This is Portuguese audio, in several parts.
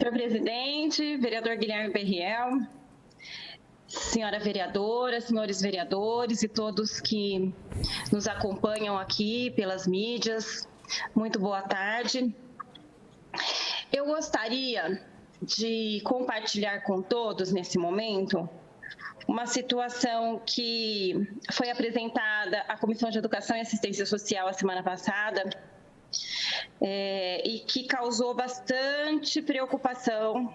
Senhor presidente, vereador Guilherme Berriel, senhora vereadora, senhores vereadores e todos que nos acompanham aqui pelas mídias, muito boa tarde. Eu gostaria de compartilhar com todos nesse momento uma situação que foi apresentada à Comissão de Educação e Assistência Social a semana passada e que causou bastante preocupação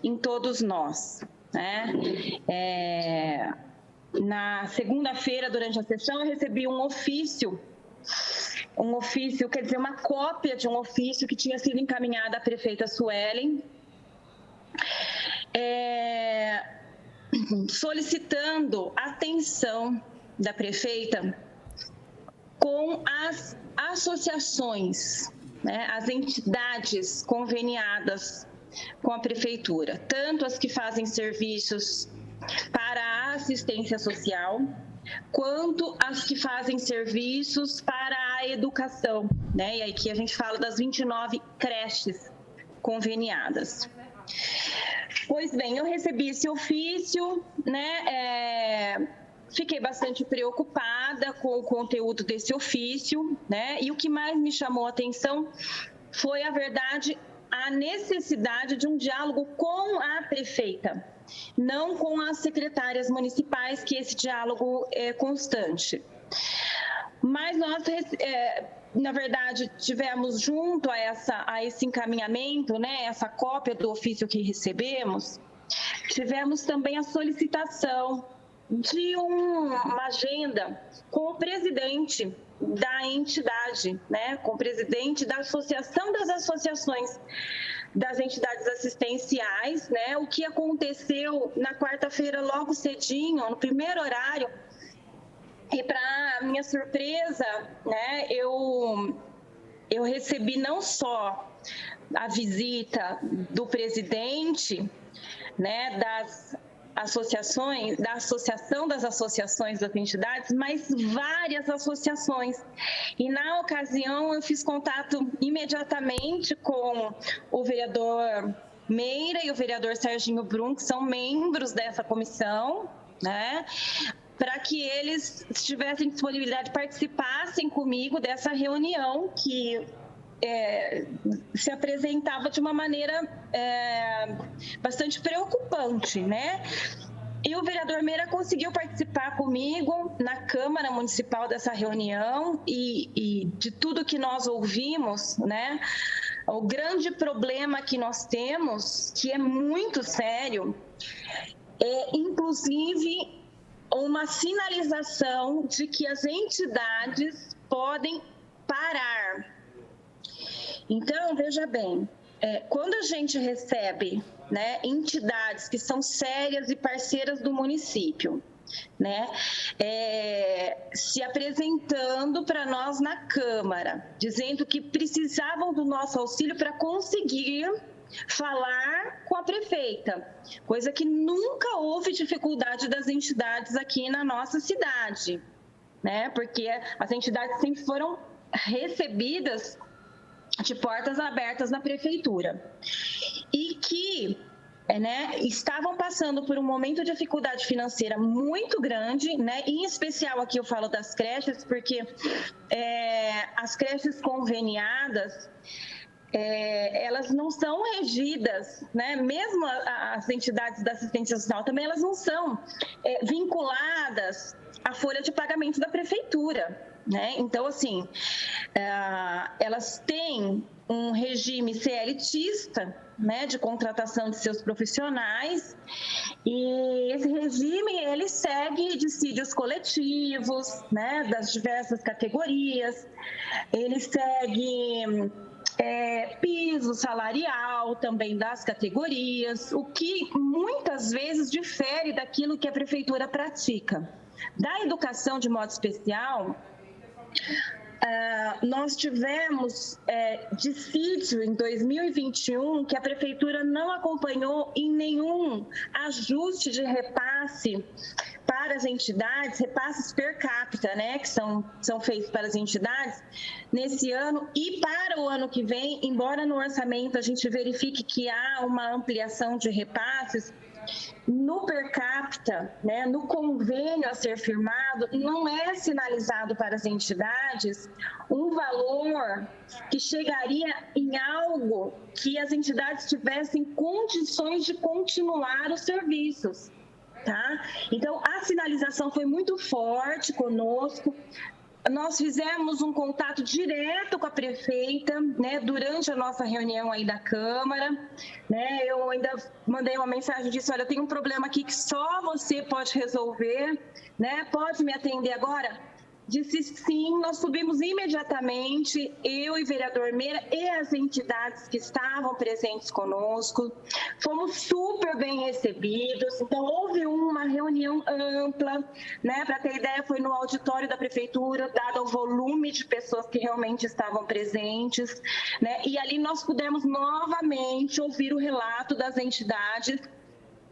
em todos nós, né? Na segunda-feira, durante a sessão, eu recebi um ofício, quer dizer, uma cópia de um ofício que tinha sido encaminhado à prefeita Suelen, solicitando atenção da prefeita com as associações, né, as entidades conveniadas com a prefeitura, tanto as que fazem serviços para a assistência social, quanto as que fazem serviços para a educação, né? E aqui a gente fala das 29 creches conveniadas. Pois bem, eu recebi esse ofício, né? Fiquei bastante preocupada com o conteúdo desse ofício, né? E o que mais me chamou a atenção foi, a verdade, a necessidade de um diálogo com a prefeita, não com as secretárias municipais, que esse diálogo é constante. Mas nós, na verdade, tivemos junto a esse encaminhamento, né, essa cópia do ofício que recebemos, tivemos também a solicitação de uma agenda com o presidente da entidade, né, com o presidente da Associação das Associações das Entidades Assistenciais, né, o que aconteceu na quarta-feira logo cedinho, no primeiro horário, e para minha surpresa, né, eu recebi não só a visita do presidente, né, das associações, da Associação das Associações das Entidades, mas várias associações. E na ocasião eu fiz contato imediatamente com o vereador Meira e o vereador Serginho Brum, que são membros dessa comissão, né, para que eles tivessem disponibilidade, participassem comigo dessa reunião que se apresentava de uma maneira bastante preocupante, né? E o vereador Meira conseguiu participar comigo na Câmara Municipal dessa reunião e de tudo que nós ouvimos, né? O grande problema que nós temos, que é muito sério, é inclusive uma sinalização de que as entidades podem parar. Então, veja bem, quando a gente recebe, né, entidades que são sérias e parceiras do município, né, se apresentando para nós na Câmara, dizendo que precisavam do nosso auxílio para conseguir falar com a prefeita, coisa que nunca houve dificuldade das entidades aqui na nossa cidade, né, porque as entidades sempre foram recebidas de portas abertas na prefeitura e que estavam passando por um momento de dificuldade financeira muito grande, né? Em especial aqui eu falo das creches, porque as creches conveniadas, elas não são regidas, né? Mesmo as entidades da assistência social também, elas não são vinculadas à folha de pagamento da prefeitura, né? Então, assim, elas têm um regime CLTista, né, de contratação de seus profissionais, e esse regime ele segue dissídios coletivos, né, das diversas categorias, ele segue piso salarial também das categorias, o que muitas vezes difere daquilo que a prefeitura pratica. Da educação, de modo especial, nós tivemos dissídio em 2021 que a Prefeitura não acompanhou em nenhum ajuste de repasse para as entidades, repasses per capita, né, que são feitos para as entidades nesse ano e para o ano que vem, embora no orçamento a gente verifique que há uma ampliação de repasses, no per capita, né, no convênio a ser firmado, não é sinalizado para as entidades um valor que chegaria em algo que as entidades tivessem condições de continuar os serviços. Tá? Então, a sinalização foi muito forte conosco. Nós fizemos um contato direto com a prefeita, né, durante a nossa reunião aí da Câmara, né, eu ainda mandei uma mensagem e disse, olha, eu tenho um problema aqui que só você pode resolver, né, pode me atender agora? Disse sim, nós subimos imediatamente, eu e o vereador Meira e as entidades que estavam presentes conosco, fomos super bem recebidos, então houve uma reunião ampla, né, para ter ideia, foi no auditório da Prefeitura, dado o volume de pessoas que realmente estavam presentes, né, e ali nós pudemos novamente ouvir o relato das entidades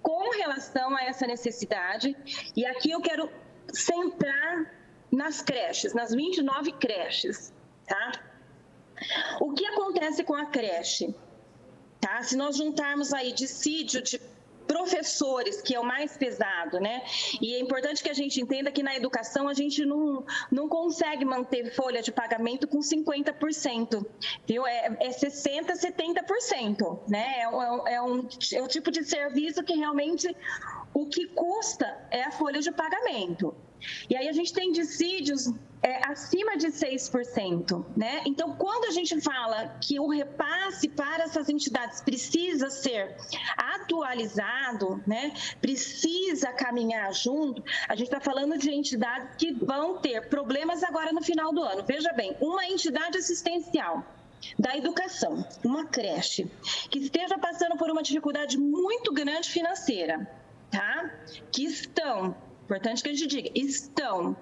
com relação a essa necessidade, e aqui eu quero centrar nas creches, nas 29 creches, tá? O que acontece com a creche? Tá? Se nós juntarmos aí dissídio de professores, que é o mais pesado, né? E é importante que a gente entenda que na educação a gente não consegue manter folha de pagamento com 50%, viu? É 60%, 70%, né? É o tipo de serviço que realmente o que custa é a folha de pagamento. E aí a gente tem dissídios acima de 6%, né? Então, quando a gente fala que o repasse para essas entidades precisa ser atualizado, né? Precisa caminhar junto, a gente está falando de entidades que vão ter problemas agora no final do ano. Veja bem, uma entidade assistencial da educação, uma creche, que esteja passando por uma dificuldade muito grande financeira, tá? Que estão, importante que a gente diga, estão.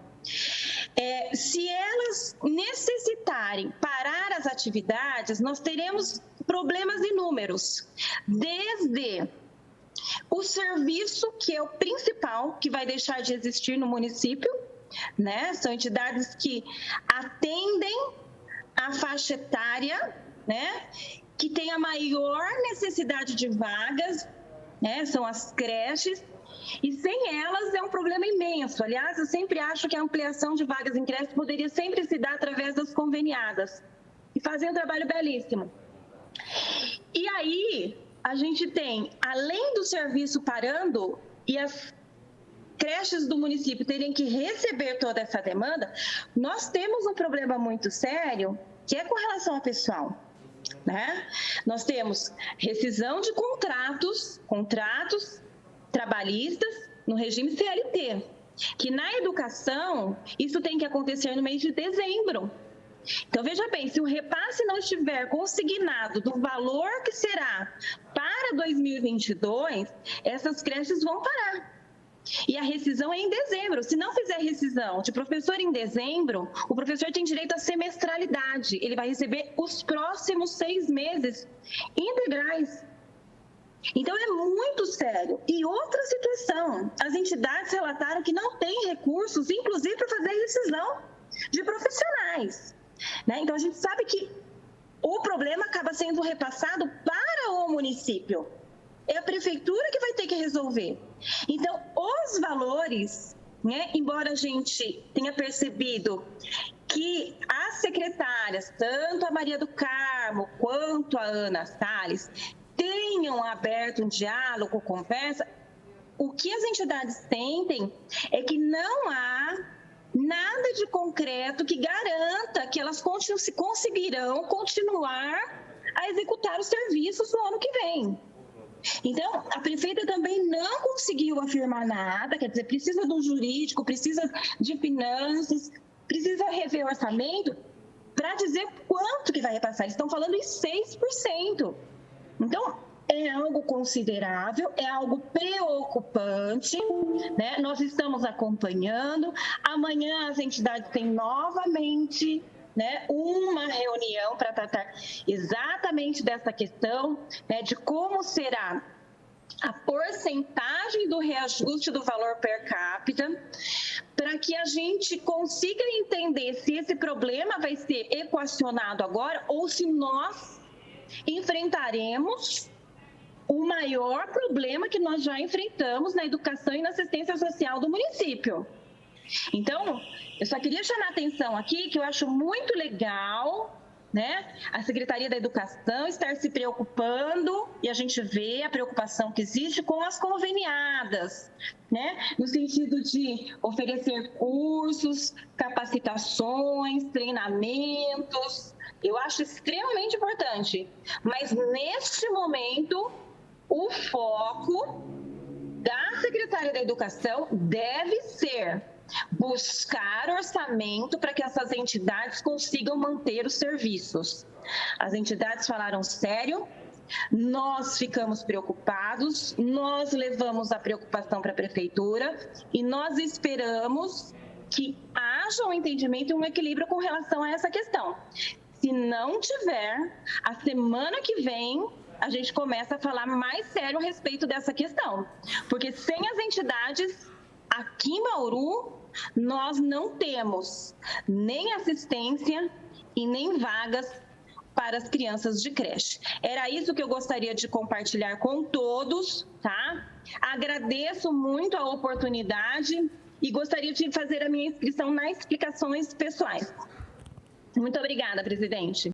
Se elas necessitarem parar as atividades, nós teremos problemas inúmeros, desde o serviço, que é o principal, que vai deixar de existir no município, né? São entidades que atendem a faixa etária, né? Que tem a maior necessidade de vagas, né? São as creches. E sem elas é um problema imenso. Aliás, eu sempre acho que a ampliação de vagas em creche poderia sempre se dar através das conveniadas. E fazer um trabalho belíssimo. E aí, a gente tem, além do serviço parando e as creches do município terem que receber toda essa demanda, nós temos um problema muito sério, que é com relação ao pessoal. Né? Nós temos rescisão de contratos trabalhistas no regime CLT, que na educação isso tem que acontecer no mês de dezembro. Então, veja bem, se o repasse não estiver consignado do valor que será para 2022, essas creches vão parar. E a rescisão é em dezembro. Se não fizer rescisão de professor em dezembro, o professor tem direito à semestralidade. Ele vai receber os próximos 6 meses integrais. Então, é muito sério. E outra situação, as entidades relataram que não têm recursos, inclusive para fazer rescisão de profissionais. Né? Então, a gente sabe que o problema acaba sendo repassado para o município. É a prefeitura que vai ter que resolver. Então, os valores, né, embora a gente tenha percebido que as secretárias, tanto a Maria do Carmo quanto a Ana Salles, tenham aberto um diálogo, conversa, o que as entidades sentem é que não há nada de concreto que garanta que elas conseguirão continuar a executar os serviços no ano que vem. Então, a prefeita também não conseguiu afirmar nada, quer dizer, precisa do jurídico, precisa de finanças, precisa rever o orçamento para dizer quanto que vai repassar. Eles estão falando em 6%. Então, é algo considerável, é algo preocupante, né? Nós estamos acompanhando. Amanhã as entidades têm novamente né, uma reunião para tratar exatamente dessa questão, né, de como será a porcentagem do reajuste do valor per capita, para que a gente consiga entender se esse problema vai ser equacionado agora ou se nós enfrentaremos o maior problema que nós já enfrentamos na educação e na assistência social do município. Então, eu só queria chamar a atenção aqui que eu acho muito legal, né, a Secretaria da Educação estar se preocupando, e a gente vê a preocupação que existe com as conveniadas, né, no sentido de oferecer cursos, capacitações, treinamentos. Eu acho extremamente importante, mas neste momento o foco da Secretaria da Educação deve ser buscar orçamento para que essas entidades consigam manter os serviços. As entidades falaram sério, nós ficamos preocupados, nós levamos a preocupação para a Prefeitura e nós esperamos que haja um entendimento e um equilíbrio com relação a essa questão. Se não tiver, a semana que vem a gente começa a falar mais sério a respeito dessa questão, porque sem as entidades aqui em Bauru, nós não temos nem assistência e nem vagas para as crianças de creche. Era isso que eu gostaria de compartilhar com todos, tá? Agradeço muito a oportunidade e gostaria de fazer a minha inscrição nas explicações pessoais. Muito obrigada, presidente.